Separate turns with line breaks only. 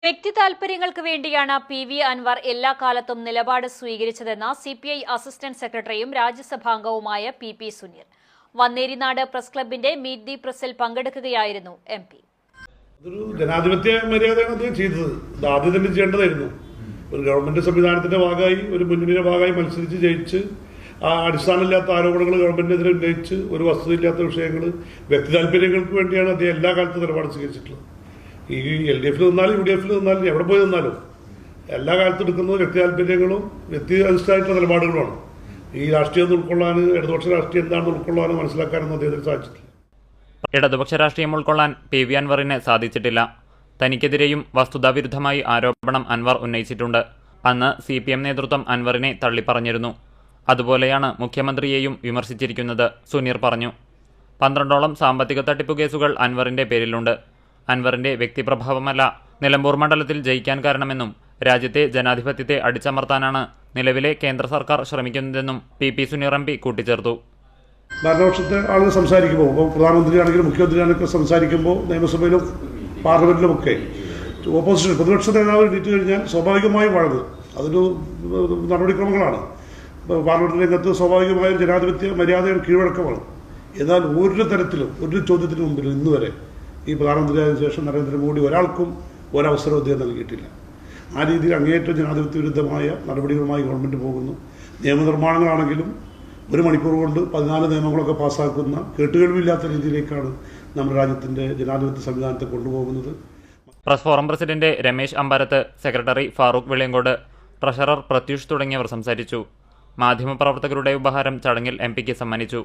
വ്യക്തി താൽപര്യങ്ങൾക്ക് വേണ്ടിയാണ് പി.വി. അൻവർ എല്ലാ കാലത്തും നിലപാട് സ്വീകരിച്ചതെന്ന് സിപിഐ അസിസ്റ്റന്റ് സെക്രട്ടറിയും രാജ്യസഭാംഗവുമായ പി. സുനീർ. വന്നേരിനാട് പ്രസ് ക്ലബിന്റെ മീറ്റ് ദി പ്രസിൽ പങ്കെടുക്കുകയായിരുന്നു എം.പി.
അതൊരു ജനാധിപത്യ മര്യാദയാണ് അദ്ദേഹം ചെയ്തത്. ഇത് ആദ്യം തന്നെ ചെയ്യേണ്ടതായിരുന്നു. ഒരു ഗവൺമെന്റ് സംവിധാനത്തിന്റെ ഭാഗമായി, ഒരു മുന്നണിയുടെ ഭാഗമായി മത്സരിച്ച് ജയിച്ച് ആ അടിസ്ഥാനമില്ലാത്ത ആരോപണങ്ങൾ ഗവൺമെന്റിനെതിരെ ഉന്നയിച്ച് ഒരു വസ്തുതയില്ലാത്ത വിഷയങ്ങൾ വ്യക്തി താല്പര്യങ്ങൾക്ക് വേണ്ടിയാണ് അദ്ദേഹം എല്ലാ കാലത്തും നിലപാട് സ്വീകരിച്ചിട്ടുള്ളത്. ഈ LDF നിന്നാലും UDF നിന്നാലും എവിടെ പോയി നിന്നാലും എല്ലാ കാലത്തും എടുക്കുന്നത് വ്യക്തി താല്പര്യങ്ങളും വ്യക്തി അധിഷ്ഠിതമായിട്ടുള്ള നിലപാടുകളുമാണ്. ഈ രാഷ്ട്രീയം ഉൾക്കൊള്ളാൻ, ഇടതുപക്ഷ രാഷ്ട്രീയം എന്താണെന്ന് ഉൾക്കൊള്ളാനും മനസ്സിലാക്കാനൊന്നും അദ്ദേഹത്തിന് സാധിച്ചിട്ടില്ല.
ഇടതുപക്ഷ രാഷ്ട്രീയം ഉൾക്കൊള്ളാൻ പി.വി. അൻവറിന് സാധിച്ചിട്ടില്ല. തനിക്കെതിരെയും വസ്തുതാവിരുദ്ധമായി ആരോപണം അൻവർ ഉന്നയിച്ചിട്ടുണ്ട്. അന്ന് CPM നേതൃത്വം അൻവറിനെ തള്ളിപ്പറഞ്ഞിരുന്നു. അതുപോലെയാണ് മുഖ്യമന്ത്രിയെയും വിമർശിച്ചിരിക്കുന്നത്, സുനീർ പറഞ്ഞു. 12ഓളം സാമ്പത്തിക തട്ടിപ്പു കേസുകൾ അൻവറിന്റെ പേരിലുണ്ട്. അൻവറിന്റെ വ്യക്തിപ്രഭാവമല്ല നിലമ്പൂർ മണ്ഡലത്തിൽ ജയിക്കാൻ കാരണമെന്നും രാജ്യത്തെ ജനാധിപത്യത്തെ അടിച്ചമർത്താനാണ് നിലവിലെ കേന്ദ്ര സർക്കാർ ശ്രമിക്കുന്നതെന്നും പി. സുനീർ MP കൂട്ടിച്ചേർത്തു.
ഭരണപക്ഷത്തെ ആളുകൾ സംസാരിക്കുമ്പോൾ, ഇപ്പോൾ പ്രധാനമന്ത്രിയാണെങ്കിലും മുഖ്യമന്ത്രിയാണെങ്കിലും സംസാരിക്കുമ്പോൾ നിയമസഭയിലും പാർലമെന്റിലുമൊക്കെ ഓപ്പോസിഷൻ പ്രതിപക്ഷ നേതാവ് എണീറ്റ് കഴിഞ്ഞാൽ സ്വാഭാവികമായും വഴങ്ങും. അതൊരു നടപടിക്രമങ്ങളാണ്. പാർലമെന്റ് രംഗത്ത് സ്വാഭാവികമായും ജനാധിപത്യ മര്യാദയുടെ കീഴ്വഴക്കമാണ്. എന്നാൽ ഒരു തരത്തിലും ഒരു ചോദ്യത്തിന് മുമ്പിൽ ഇന്നുവരെ ഈ പ്രധാനമന്ത്രിയായതിനു ശേഷം നരേന്ദ്രമോദി ഒരാൾക്കും ഒരവസരവും അദ്ദേഹം നൽകിയിട്ടില്ല. ആ രീതിയിൽ അങ്ങേയറ്റം ജനാധിപത്യ വിരുദ്ധമായ നടപടികളുമായി ഗവൺമെൻറ് പോകുന്നു. നിയമനിർമ്മാണങ്ങളാണെങ്കിലും 1 മണിക്കൂർ കൊണ്ട് 14 നിയമങ്ങളൊക്കെ പാസ്സാക്കുന്ന കേട്ടുകേൾവില്ലാത്ത രീതിയിലേക്കാണ് നമ്മുടെ രാജ്യത്തിൻ്റെ ജനാധിപത്യ സംവിധാനത്തെ കൊണ്ടുപോകുന്നത്.
Press forum president Ramesh Ambarath, secretary Farooq Veliyankode, treasurer Pratyush തുടങ്ങിയവർ സംസാരിച്ചു. മാധ്യമപ്രവർത്തകരുടെ ഉപഹാരം ചടങ്ങിൽ MP ക്ക് സമ്മാനിച്ചു.